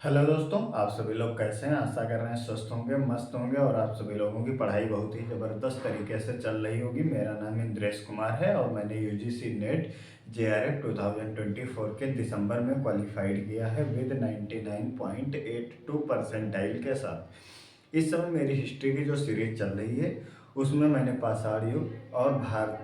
Hello दोस्तों, आप सभी लोग कैसे हैं। आशा कर रहे हैं स्वस्थ होंगे, मस्त होंगे और आप सभी लोगों की पढ़ाई बहुत ही ज़बरदस्त तरीके से चल रही होगी। मेरा नाम इंद्रेश कुमार है और मैंने यूजीसी नेट जेआरएफ 2024 के दिसंबर में क्वालिफाइड किया है विद 99.82 परसेंटाइल के साथ। इस समय मेरी हिस्ट्री की जो सीरीज चल रही है उसमें मैंने पाषाण युग और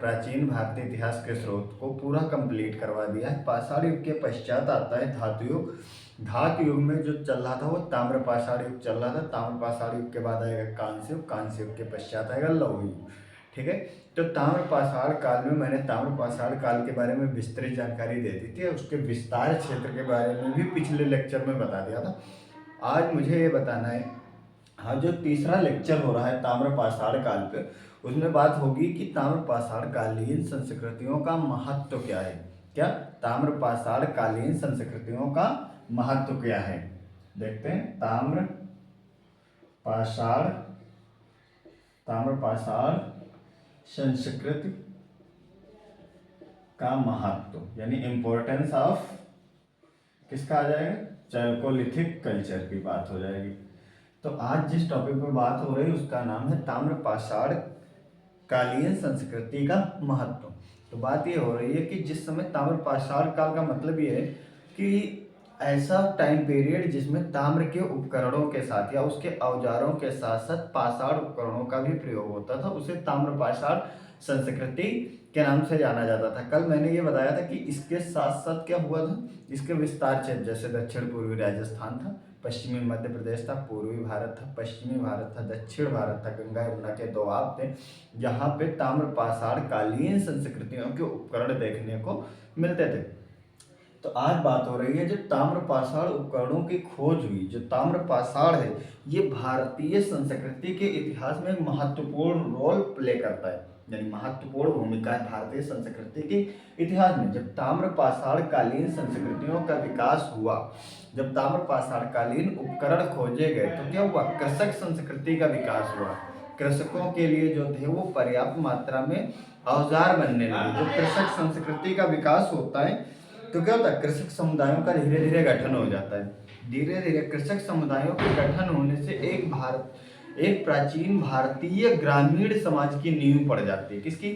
प्राचीन भारतीय इतिहास के स्रोत को पूरा कंप्लीट करवा दिया है। पाषाण युग के पश्चात आता है धातु युग। धातु युग में जो चल रहा था वो ताम्र पाषाण युग चल रहा था। ताम्र पाषाण युग के बाद आएगा कांस्य युग, कांस्य युग के पश्चात आएगा लौह युग। ठीक है, तो ताम्र पाषाण काल में मैंने ताम्र पाषाण काल के बारे में विस्तृत जानकारी दे दी थी। उसके विस्तार क्षेत्र के बारे में भी पिछले लेक्चर में बता दिया था। आज मुझे ये बताना है, हाँ, जो तीसरा लेक्चर हो रहा है ताम्र पाषाण काल पे, उसमें बात होगी कि ताम्र पाषाण कालीन संस्कृतियों का महत्व क्या है। क्या ताम्र पाषाण कालीन संस्कृतियों का महत्व क्या है, देखते हैं। पाषाण ताम्र पाषाण संस्कृति का महत्व यानी इंपॉर्टेंस ऑफ किसका आ जाएगा, चैल्कोलिथिक कल्चर की बात हो जाएगी। तो आज जिस टॉपिक पे बात हो रही है उसका नाम है ताम्र पाषाण कालीन संस्कृति का महत्व। तो बात ये हो रही है कि जिस समय ताम्र पाषाण काल का मतलब ये है कि ऐसा टाइम पीरियड जिसमें ताम्र के उपकरणों के साथ या उसके औजारों के साथ साथ पाषाण उपकरणों का भी प्रयोग होता था, उसे ताम्र पाषाण संस्कृति के नाम से जाना जाता था। कल मैंने ये बताया था कि इसके साथ साथ क्या हुआ था, इसके विस्तार क्षेत्र जैसे दक्षिण पूर्वी राजस्थान था, पश्चिमी मध्य प्रदेश था, पूर्वी भारत था, पश्चिमी भारत था, दक्षिण भारत था, गंगा यमुना के दोआब थे, जहाँ पे ताम्र पाषाण कालीन संस्कृतियों के उपकरण देखने को मिलते थे। तो आज बात हो रही है जो ताम्र पाषाण उपकरणों की खोज हुई। जो ताम्र पाषाण है ये भारतीय संस्कृति के इतिहास में महत्वपूर्ण रोल प्ले करता है, यानी महत्वपूर्ण भूमिका है भारतीय संस्कृति के इतिहास में। जब ताम्र पाषाण कालीन संस्कृतियों का विकास हुआ, जब ताम्र पाषाण कालीन उपकरण खोजे गए तो क्या हुआ, कृषक संस्कृति का विकास हुआ। कृषकों के लिए जो थे वो पर्याप्त मात्रा में औजार बनने लगे। जब कृषक संस्कृति का विकास होता है तो क्या होता है, कृषक समुदायों का धीरे धीरे गठन हो जाता है। धीरे धीरे कृषक समुदायों के गठन होने से एक प्राचीन भारतीय ग्रामीण समाज की नींव पड़ जाती है। किसकी,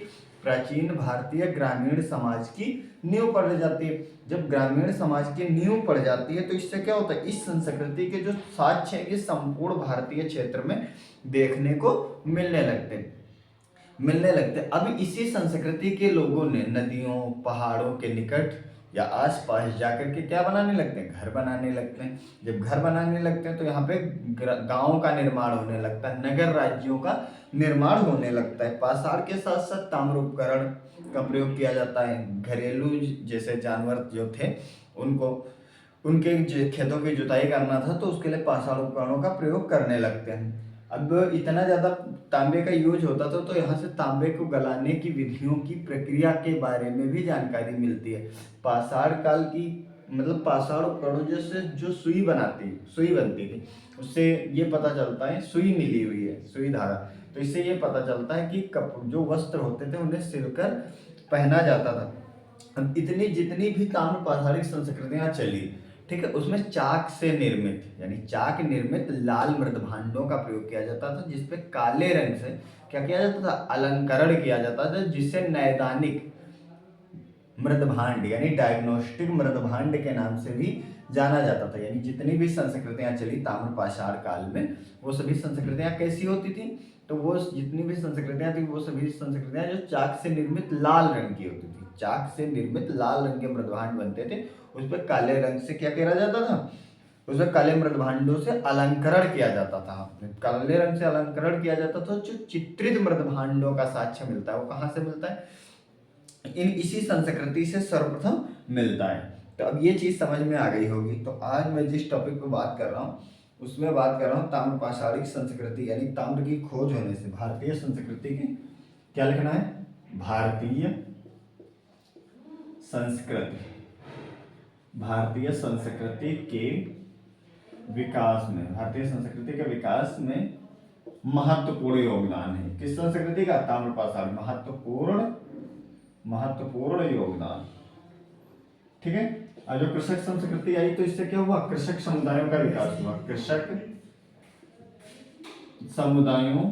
प्राचीन भारतीय ग्रामीण समाज की नींव पड़ जाती है। जब ग्रामीण समाज की नींव पड़ जाती है तो इससे क्या होता है, इस संस्कृति के जो साक्ष्य है ये संपूर्ण भारतीय क्षेत्र में देखने को मिलने लगते। अब इसी संस्कृति के लोगों ने नदियों पहाड़ों के निकट या आसपास जाकर के क्या बनाने लगते हैं, घर बनाने लगते हैं। जब घर बनाने लगते हैं तो यहाँ पे गांव का निर्माण होने लगता है, नगर राज्यों का निर्माण होने लगता है। पाषाण के साथ साथ ताम्र उपकरण का प्रयोग किया जाता है। घरेलू जैसे जानवर जो थे उनको उनके खेतों की जुताई करना था तो उसके लिए पाषाण उपकरणों का प्रयोग करने लगते हैं। अब इतना ज़्यादा तांबे का यूज होता था तो यहाँ से तांबे को गलाने की विधियों की प्रक्रिया के बारे में भी जानकारी मिलती है। पाषाण काल की मतलब पाषाण उपकरणों जैसे जो सुई बनती थी, उससे ये पता चलता है, सुई मिली हुई है, सुई धारा, तो इससे ये पता चलता है कि जो वस्त्र होते थे उन्हें सिलकर पहना जाता था। अब इतनी जितनी भी ताम्र पाषाणिक संस्कृतियां चली, ठीक है, उसमें चाक से निर्मित यानी चाक निर्मित लाल मृदभांडों का प्रयोग किया जाता था, जिसपे काले रंग से क्या किया जाता था, अलंकरण किया जाता था, जिससे नैदानिक मृदभांड यानी डायग्नोस्टिक मृदभांड के नाम से भी जाना जाता था। यानी जितनी भी संस्कृतियां चली ताम्र पाषाण काल में वो सभी संस्कृतियां कैसी होती थी, तो वो जितनी भी संस्कृतियां थी वो सभी संस्कृतियां जो चाक से निर्मित लाल रंग की होती थी। चाक से निर्मित लाल रंग के मृदभांड बनते थे, उस पर काले रंग से क्या किया जाता था, उसमें काले मृदभांडों से अलंकरण किया जाता था। काले रंग से अलंकरण किया जाता था। जो चित्रित मृदभांडों का साक्ष्य मिलता है वो कहाँ से मिलता है, इसी संस्कृति से सर्वप्रथम मिलता है। तो अब ये चीज समझ में आ गई होगी। तो आज मैं जिस टॉपिक पे बात कर रहा हूँ उसमें बात कर रहा हूँ ताम्र पाषाणिक संस्कृति यानी ताम्र की खोज होने से भारतीय संस्कृति की क्या लिखना है, भारतीय संस्कृति, भारतीय संस्कृति के विकास में, भारतीय संस्कृति के विकास में महत्वपूर्ण योगदान है। किस संस्कृति का, ताम्र पाषाण, महत्वपूर्ण योगदान। ठीक है। और जो कृषक संस्कृति आई तो इससे क्या हुआ, कृषक समुदायों का विकास हुआ, कृषक समुदायों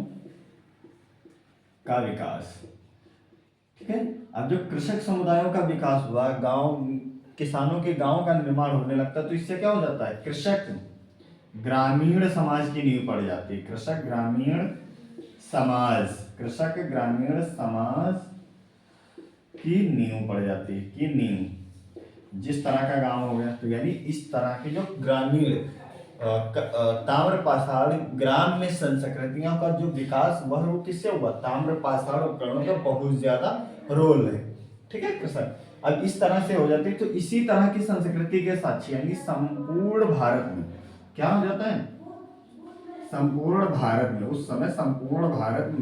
का विकास। ठीक है। अब जो कृषक समुदायों का विकास हुआ, गांव किसानों के गांव का निर्माण होने लगता है, तो इससे क्या हो जाता है, कृषक ग्रामीण समाज की नींव पड़ जाती है। कृषक ग्रामीण समाज, कृषक ग्रामीण समाज की नींव पड़ जाती है, की नींव। जिस तरह का गांव हो गया, तो यानी इस तरह के जो ग्रामीण ताम्र पाषाण ग्राम में संस्कृतियों का जो विकास वह वो किससे हुआ, ताम्र पाषाण उपकरणों का बहुत ज्यादा रोल है। ठीक है कृषक, अब इस तरह से हो जाती है। तो इसी तरह की संस्कृति के साक्षी यानी संपूर्ण भारत में क्या हो जाता है, संपूर्ण भारत में, उस समय संपूर्ण भारत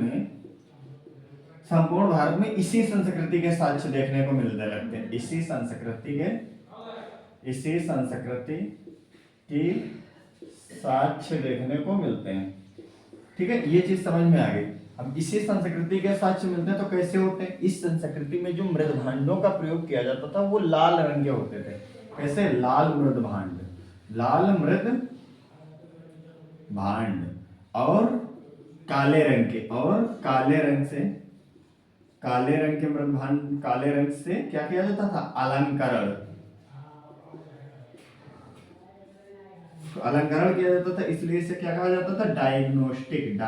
में इसी संस्कृति के साक्ष्य देखने को मिलने लगते हैं। इसी संस्कृति की साक्ष्य देखने को मिलते हैं। ठीक है, ये चीज समझ में आ गई। अब इसी संस्कृति के साक्ष्य मिलते हैं तो कैसे होते हैं, इस संस्कृति में जो मृद भांडों का प्रयोग किया जाता था वो लाल रंग के होते थे। कैसे, लाल मृद भांड, लाल मृद भांड, और काले रंग के, और काले रंग के मृद भांड, काले रंग से क्या किया जाता था, अलंकरण, तो अलंकरण किया जाता था, इसलिए इसे क्या कहा जाता था, डायग्नोस्टिक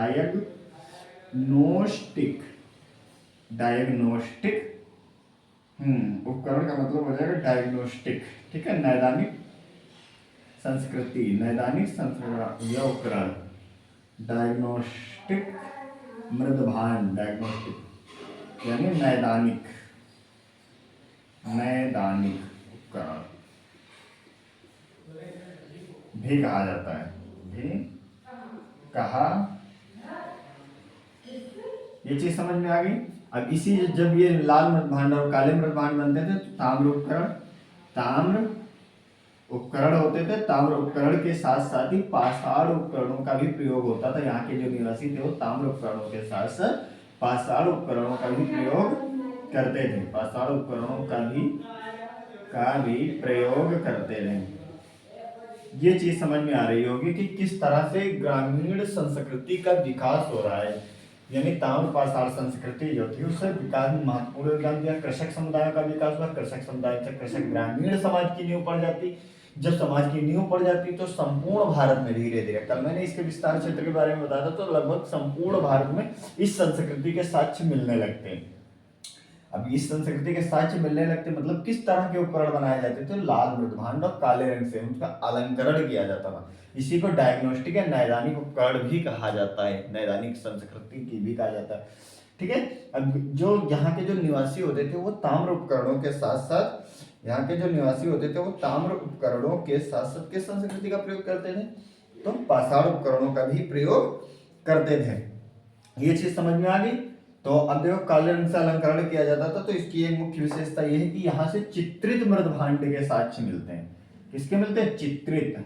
उपकरण का मतलब हो जाएगा डायग्नोस्टिक। ठीक है, नैदानिक संस्कृति, यह उपकरण डायग्नोस्टिक मृद भांड, डायग्नोस्टिक यानी नैदानिक उपकरण भी कहा जाता है, भी कहा। ये चीज समझ में आ गई। अब इसी जब ये लाल मृद भांड और काले मृद भांड बनते थे तो ताम्र उपकरण होते थे। ताम्र उपकरण के साथ साथ ही पाषाण उपकरणों का भी प्रयोग होता था। यहाँ के जो निवासी थे वो ताम्र उपकरणों के साथ साथ पाषाण उपकरणों का भी प्रयोग करते थे, पाषाण उपकरणों का भी प्रयोग करते थे। ये चीज समझ में आ रही होगी कि किस तरह से ग्रामीण संस्कृति का विकास हो रहा है। यानी ताम्र पाषाण संस्कृति जो थी उससे विकास में महत्वपूर्ण योगदान दिया। कृषक समुदाय का विकास हुआ, कृषक समुदाय से कृषक ग्रामीण समाज की नींव पड़ जाती। जब समाज की नींव पड़ जाती तो संपूर्ण भारत में धीरे धीरे, कल मैंने इसके विस्तार क्षेत्र के बारे में बताया था, तो लगभग संपूर्ण भारत में इस संस्कृति के साक्ष्य मिलने लगते हैं। अब इस संस्कृति के साक्ष्य मिलने लगते मतलब किस तरह के उपकरण बनाए जाते थे, लाल मृद भांड और काले रंग से उनका अलंकरण किया जाता था। इसी को डायग्नोस्टिक या नैदानिक उपकरण भी कहा जाता है, नैदानिक संस्कृति की भी कहा जाता है। ठीक है, अब जो यहाँ के जो निवासी होते थे वो ताम्र उपकरणों के साथ साथ किस संस्कृति का प्रयोग करते थे, तो पाषाण उपकरणों का भी प्रयोग करते थे। ये चीज समझ में आ गई। तो अब देखो काले रंग से अलंकरण किया जाता था, तो इसकी एक मुख्य विशेषता यह है कि यहाँ से चित्रित मृद भांड के साक्ष्य मिलते हैं। किसके मिलते हैं, चित्रित,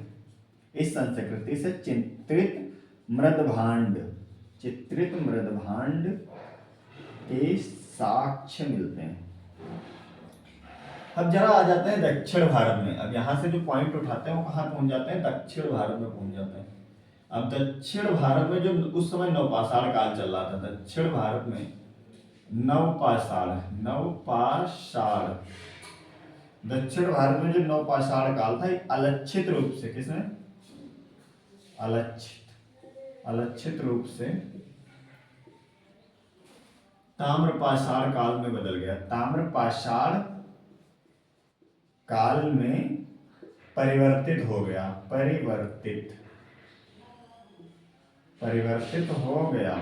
इस संस्कृति से चित्रित मृद भांड के साक्ष्य मिलते हैं। अब जरा आ जाते हैं दक्षिण भारत में। अब यहाँ से जो पॉइंट उठाते हैं वो कहाँ पहुंच जाते हैं, दक्षिण भारत में पहुंच जाते हैं। अब दक्षिण भारत में जो उस समय नवपाषाण काल चल रहा था, दक्षिण भारत में दक्षिण भारत में जो नवपाषाण काल था अलक्षित रूप से, किसने, अलक्षित रूप से ताम्रपाषाण काल में बदल गया। ताम्रपाषाण काल में परिवर्तित हो गया, परिवर्तित हो गया।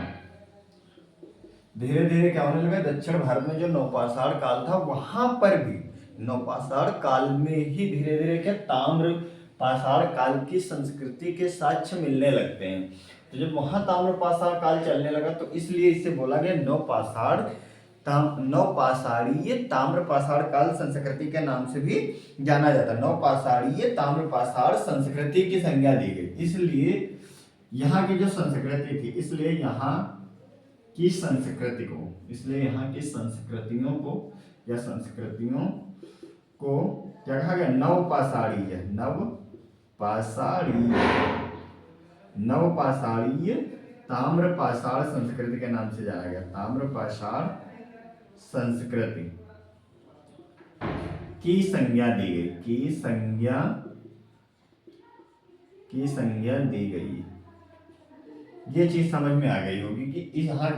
धीरे धीरे क्या होने लगा, दक्षिण भारत में जो नवपाषाण काल था वहां पर भी नवपाषाण काल में ही धीरे धीरे क्या ताम्र पाषाण काल की संस्कृति के साक्ष्य मिलने लगते हैं। तो जब वहां ताम्र पाषाण काल चलने लगा तो इसलिए इसे बोला गया नवपाषाणीय ताम्र पाषाण काल संस्कृति के नाम से भी जाना जाता है। नवपाषाणीय ताम्र पाषाण संस्कृति की संज्ञा दी गई। इसलिए यहाँ की जो संस्कृति थी, इसलिए यहाँ की संस्कृतियों को को क्या कहा गया, नवपाषाणीय, नवपाषाणीय ताम्रपाषाण संस्कृति के नाम से जाना गया। ताम्रपाषाण संस्कृति की संज्ञा दी गई, की संज्ञा दी गई। ये चीज समझ में आ गई होगी कि इस यहाँ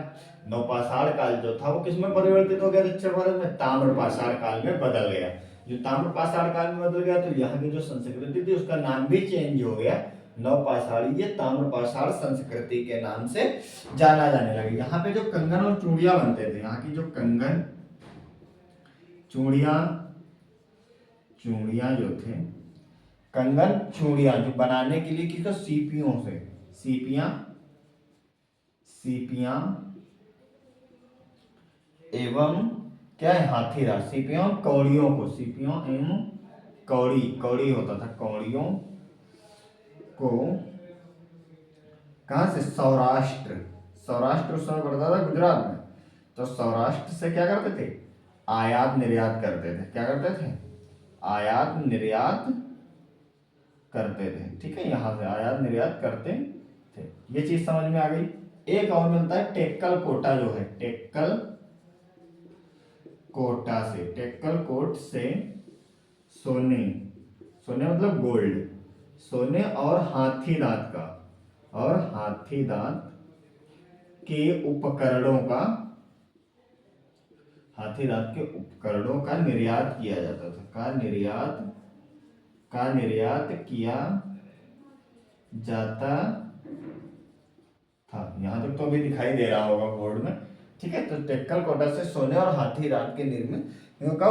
नवपाषाण काल जो था वो किसमें परिवर्तित हो गया, दक्षिण भारत में ताम्रपाषाण काल में बदल गया। जो ताम्रपाषाण काल में बदल गया तो यहाँ की जो संस्कृति थी उसका नाम भी चेंज हो गया, नवपाषाणीय ताम्रपाषाण संस्कृति के नाम से जाना जाने लगा। यहाँ पे जो कंगन और चूड़ियां बनते थे, यहाँ की जो कंगन चूड़ियां जो थे, कंगन चूड़ियां जो बनाने के लिए किसको, सीपियों से, सीपियां एवं क्या है, हाथीदार, सीपियों कौड़ियों को, सीपियों एवं कौड़ी होता था, कौड़ियों को कहां से, सौराष्ट्र उस समय पड़ता था गुजरात में, तो सौराष्ट्र से क्या करते थे, आयात निर्यात करते थे। क्या करते थे, आयात निर्यात करते थे। ठीक है, यहां से आयात निर्यात करते थे। ये चीज समझ में आ गई। एक और मिलता है टेक्कल कोटा, जो है टेक्कल कोट से सोने मतलब गोल्ड, सोने और हाथी दांत के उपकरणों का निर्यात किया जाता था, निर्यात किया जाता था। यहां तक तो अभी दिखाई दे रहा होगा बोर्ड में। ठीक है, तो टेक्कल कोटा से सोने और हाथी दांत के निर्मित का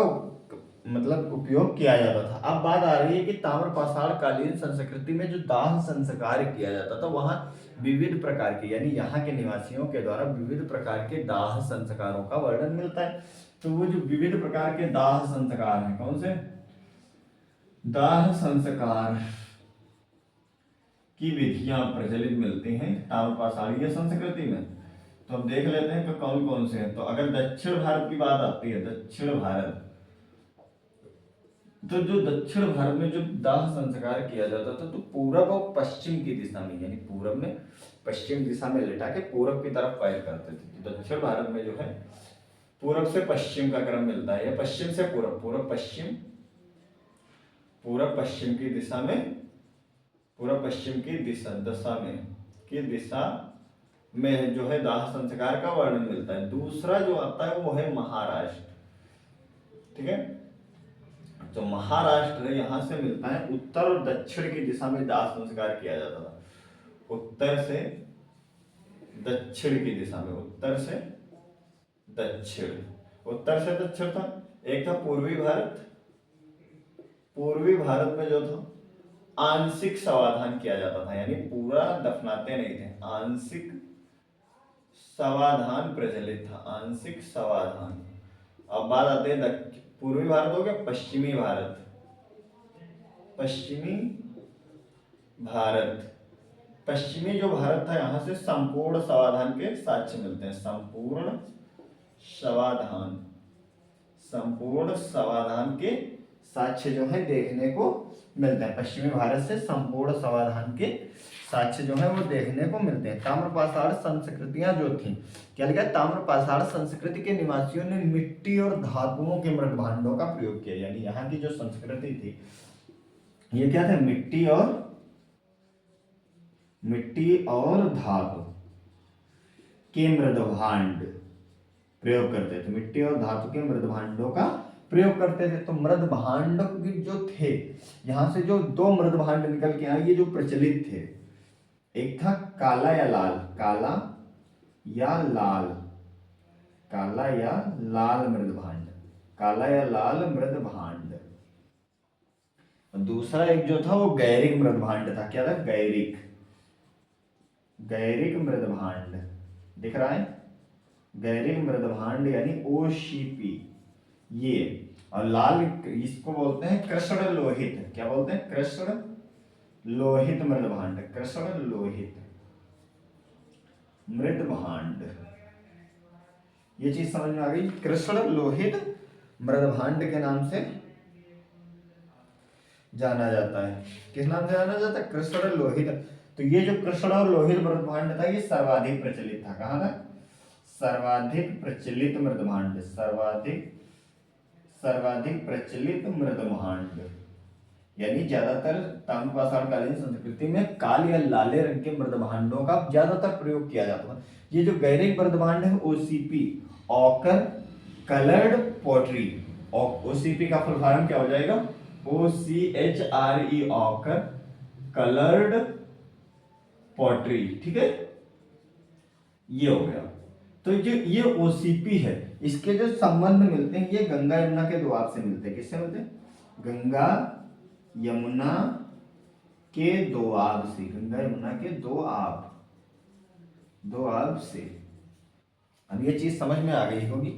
मतलब उपयोग किया जाता था। अब बात आ रही है कि ताम्रपाषाण कालीन संस्कृति में जो दाह संस्कार किया जाता था, वहां विविध प्रकार के, यानी यहाँ के निवासियों के द्वारा विविध प्रकार के दाह संस्कारों का वर्णन मिलता है। तो वो जो विविध प्रकार के दाह संस्कार हैं, कौन से दाह संस्कार की विधियां प्रचलित मिलती हैं ताम्रपाषाणीय संस्कृति में। तो हम देख लेते हैं कि कौन कौन से हैं। तो अगर दक्षिण भारत की बात आती है, दक्षिण भारत, तो जो दक्षिण भारत में जो दाह संस्कार किया जाता था, तो पूरब और पश्चिम की दिशा में, यानी पूरब में पश्चिम दिशा में लिटा के पूरब की तरफ पैर करते थे। तो दक्षिण भारत में जो है पूरब से पश्चिम का क्रम मिलता है, या पश्चिम से पूरब, पूरब पश्चिम की दिशा में, पूरब पश्चिम की दिशा में जो है दाह संस्कार का वर्णन मिलता है। दूसरा जो आता है वो है महाराष्ट्र। ठीक है, तो महाराष्ट्र यहां से मिलता है, उत्तर और दक्षिण की दिशा में दाह संस्कार किया जाता था। उत्तर से दक्षिण की दिशा में, उत्तर से दक्षिण था। एक था पूर्वी भारत में जो था आंशिक समाधान किया जाता था, यानी पूरा दफनाते नहीं थे, आंशिक समाधान प्रचलित था, आंशिक समाधान। अब बात आते हैं पूर्वी भारत हो गया, पश्चिमी भारत, पश्चिमी जो भारत था, यहां से संपूर्ण समाधान के साक्ष्य मिलते हैं, संपूर्ण समाधान के साक्ष्य जो है देखने को मिलते हैं। पश्चिमी भारत से संपूर्ण समाधान के साक्ष्य जो है वो देखने को मिलते हैं। ताम्रपाषाण संस्कृतियां जो थी, क्या लिखा है, ताम्रपाषाण संस्कृति के निवासियों ने मिट्टी और धातुओं के मृत भांडों का प्रयोग किया। यानी यहाँ की जो संस्कृति थी, ये क्या थे, मिट्टी और धातु के मृद भांड प्रयोग करते थे, मिट्टी और धातु के मृद भांडों का प्रयोग करते थे। तो मृद भांड जो थे, यहां से जो दो मृद भांड निकल के आए, ये जो प्रचलित थे, एक था काला या लाल मृद भांड, दूसरा एक जो था वो गैरिक मृद भांड था। क्या था, गैरिक मृद भांड दिख रहा है, गैरिक मृद भांड यानी OCP ये। और लाल इसको बोलते हैं कृष्ण लोहित। क्या बोलते हैं, कृष्ण लोहित मृद भांड, कृष्ण लोहित मृद भांड। ये चीज समझ में आ गई, कृष्ण लोहित मृद भांड के नाम से जाना जाता है। किस नाम से जाना जाता है? कृष्ण लोहित। तो ये जो कृष्ण और लोहित मृदभांड था ये सर्वाधिक प्रचलित था। कहाँ था? सर्वाधिक प्रचलित मृदभांड, सर्वाधिक प्रचलित मृदभांड, यानी ज्यादातर ताम्रपाषाण कालीन संस्कृति में काले या लाले रंग के मृदभांडों का ज्यादातर प्रयोग किया जाता था। ये जो गैरिक मृदभांड है OCP, occur coloured pottery, OCP का फुल फॉर्म क्या हो जाएगा? OCHRE, occur coloured pottery. ठीक है, ये हो गया। तो जो ये ओसीपी है इसके जो संबंध मिलते हैं ये गंगा यमुना के दोआब से मिलते हैं। किससे मिलते हैं? गंगा यमुना के दोआब से, गंगा यमुना के दोआब से। अब ये चीज समझ में आ गई होगी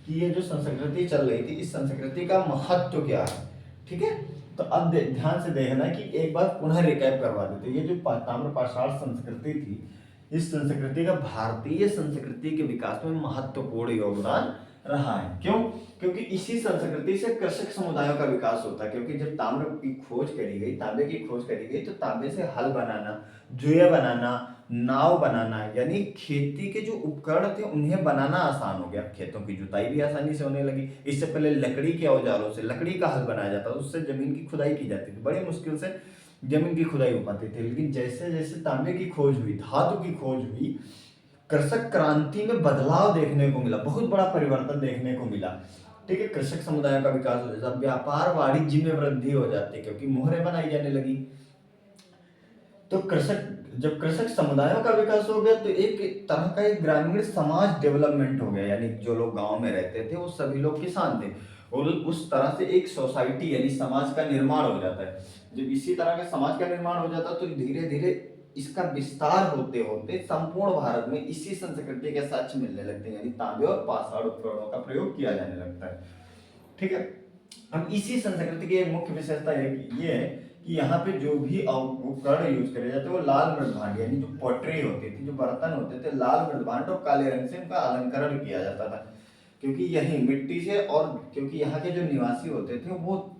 कि ये जो संस्कृति चल रही थी इस संस्कृति का महत्व क्या है। ठीक है, तो अब ध्यान से देखना कि एक बार पुनः रिकैप करवा देते। ये जो ताम्रपाषाण संस्कृति थी इस संस्कृति का भारतीय संस्कृति के विकास में महत्वपूर्ण योगदान रहा है। क्यों? क्योंकि इसी संस्कृति से कृषक समुदायों का विकास होता है। क्योंकि जब तांबे की खोज करी गई तो तांबे से हल बनाना, जुए बनाना, नाव बनाना, यानी खेती के जो उपकरण थे उन्हें बनाना आसान हो गया। खेतों की जुताई भी आसानी से होने लगी। इससे पहले लकड़ी के औजारों से लकड़ी का हल बनाया जाता था, उससे जमीन की खुदाई की जाती थी, बड़ी मुश्किल से जमीन की खुदाई हो पाती थी। लेकिन जैसे जैसे तांबे की खोज हुई, धातु की खोज हुई, कृषक क्रांति में बदलाव देखने को मिला, बहुत बड़ा परिवर्तन देखने को मिला। ठीक है, कृषक समुदाय का विकास हो जाता, व्यापार वाणिज्य में वृद्धि हो जाती क्योंकि मोहरें बनाई जाने लगी। तो जब कृषक समुदायों का विकास हो गया तो एक तरह का एक ग्रामीण समाज डेवलपमेंट हो गया, यानी जो लोग गांव में रहते थे वो सभी लोग किसान थे और उस तरह से एक सोसाइटी यानी समाज का निर्माण हो जाता है। जब इसी तरह के समाज का निर्माण हो जाता है तो धीरे धीरे इसका विस्तार होते होते संपूर्ण भारत में इसी संस्कृति के साक्ष्य मिलने लगते हैं, यानी तांबे और पाषाण उपकरणों का प्रयोग किया जाने लगता है। ठीक है, अब इसी संस्कृति की एक मुख्य विशेषता ये है कि यहाँ पे जो भी उपकरण यूज करे जाते हैं वो लाल मृदभांड यानी जो पॉटरी होती थी, जो बर्तन होते थे, लाल मृदभांड और काले रंग से उनका अलंकरण किया जाता था। क्योंकि यही मिट्टी से, और क्योंकि यहाँ के जो निवासी होते थे वो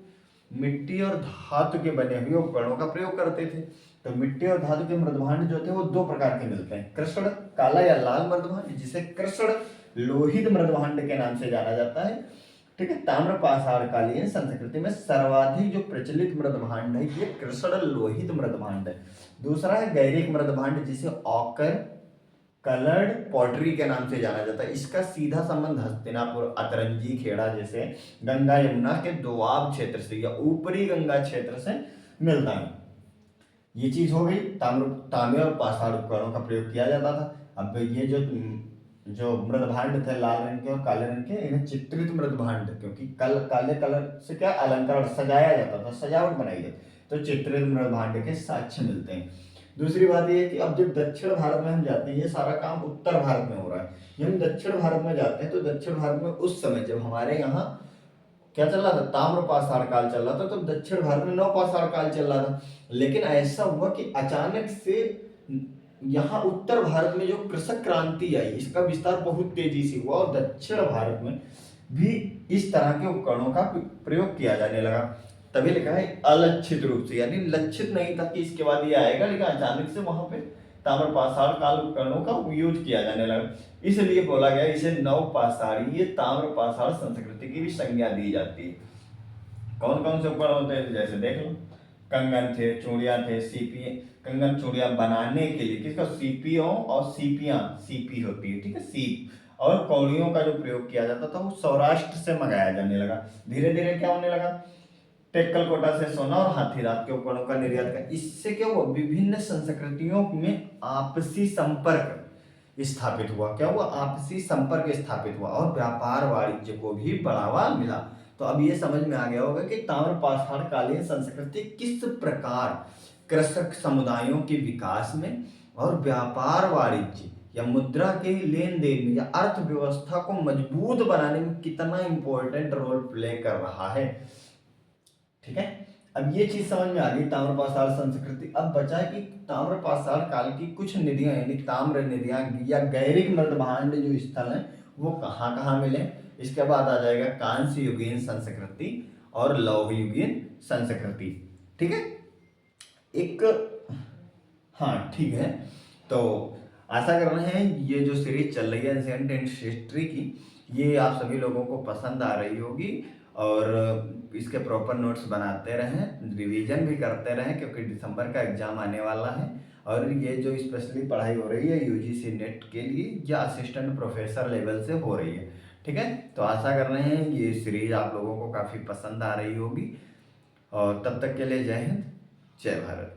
मिट्टी और धातु के बने हुए उपकरणों का प्रयोग करते थे। तो मिट्टी और धातु के मृदभांड जो थे वो दो प्रकार के मिलते हैं, कृष्ण काला या लाल मृदभांड जिसे कृष्ण लोहित मृदभांड के नाम से जाना जाता है। ठीक है, ताम्रपाषाण कालीन संस्कृति में सर्वाधिक जो प्रचलित मृदभांड है ये कृष्ण लोहित मृदभांड है। दूसरा है गैरिक मृदभांड जिसे ऑकर कलर्ड पॉटरी के नाम से जाना जाता है। इसका सीधा संबंध हस्तिनापुर, अतरंजी, खेड़ा जैसे गंगा यमुना के दोआब क्षेत्र से या ऊपरी गंगा क्षेत्र से मिलता है। ये चीज हो गई, तांबे और पाषाण उपकरणों का प्रयोग किया जाता था। अब ये जो मृदभांड थे लाल रंग के और काले रंग के, इन्हें चित्रित मृदभांड, क्योंकि काले कलर से क्या अलंकरण सजाया जाता था, सजावट बनाई जाती, तो चित्रित मृदभांड के साक्ष्य मिलते हैं। दूसरी बात यह है कि अब जब दक्षिण भारत में हम जाते हैं, ये सारा काम उत्तर भारत में हो रहा है, जब हम दक्षिण भारत में जाते हैं तो दक्षिण भारत में उस समय जब हमारे यहाँ क्या चल रहा था, ताम्रपाषाण काल चल रहा था, तो दक्षिण भारत में नवपाषाण काल चल रहा था। लेकिन ऐसा हुआ कि अचानक से यहाँ उत्तर भारत में जो कृषक क्रांति आई इसका विस्तार बहुत तेजी से हुआ और दक्षिण भारत में भी इस तरह के उपकरणों का प्रयोग किया जाने लगा। तभी लिखा है अलक्षित रूप से, यानी लक्षित नहीं था कि इसके बाद ये आएगा, लेकिन अचानक से वहां पे ताम्रपाषाण काल उपकरणों का यूज किया जाने लगा। इसलिए बोला गया इसे नवपाषाणीय ताम्रपाषाण संस्कृति की भी संज्ञा दी जाती है। कौन कौन से उपकरण होते हैं जैसे देख लो, कंगन थे, चूड़ियां थे, सीपी, कंगन चूड़ियां बनाने के लिए किसका, सीपियों और सीपियां, सीपी होती है, ठीक है, सीप, और कौड़ियों का जो प्रयोग किया जाता था वो सौराष्ट्र से मंगाया जाने लगा। धीरे धीरे क्या होने लगा, टेक्कल कोटा से सोना और हाथीरात के उपकरणों का निर्यात कर, इससे क्या हुआ, विभिन्न संस्कृतियों में आपसी संपर्क स्थापित हुआ। क्या हुआ, आपसी संपर्क स्थापित हुआ और व्यापार वाणिज्य को भी बढ़ावा मिला। तो अब ये समझ में आ गया होगा कि ताम्रपाषाण कालीन संस्कृति किस प्रकार कृषक समुदायों के विकास में और व्यापार वाणिज्य या मुद्रा के लेन देन में या अर्थव्यवस्था को मजबूत बनाने में कितना इंपॉर्टेंट रोल प्ले कर रहा है। ठीक है, अब ये चीज समझ में आ गई ताम्रपाषाण संस्कृति। अब बचा है कि ताम्रपाषाण काल की कुछ निधियां यानी ताम्र निधियां या गैरिक मृदभांड जो स्थल हैं वो कहाँ कहाँ मिले। इसके बाद आ जाएगा कांस्य युगीन संस्कृति और लौह युगीन संस्कृति। ठीक है। एक, हाँ ठीक है। तो आशा कर रहे हैं ये जो सीरीज चल रही है एंशिएंट हिस्ट्री की, ये आप सभी लोगों को पसंद आ रही होगी, और इसके प्रॉपर नोट्स बनाते रहें, रिवीजन भी करते रहें, क्योंकि दिसंबर का एग्जाम आने वाला है। और ये जो स्पेशली पढ़ाई हो रही है यूजीसी नेट के लिए या असिस्टेंट प्रोफेसर लेवल से हो रही है, ठीक है। तो आशा कर रहे हैं ये सीरीज आप लोगों को काफ़ी पसंद आ रही होगी, और तब तक के लिए जय हिंद, जय भारत।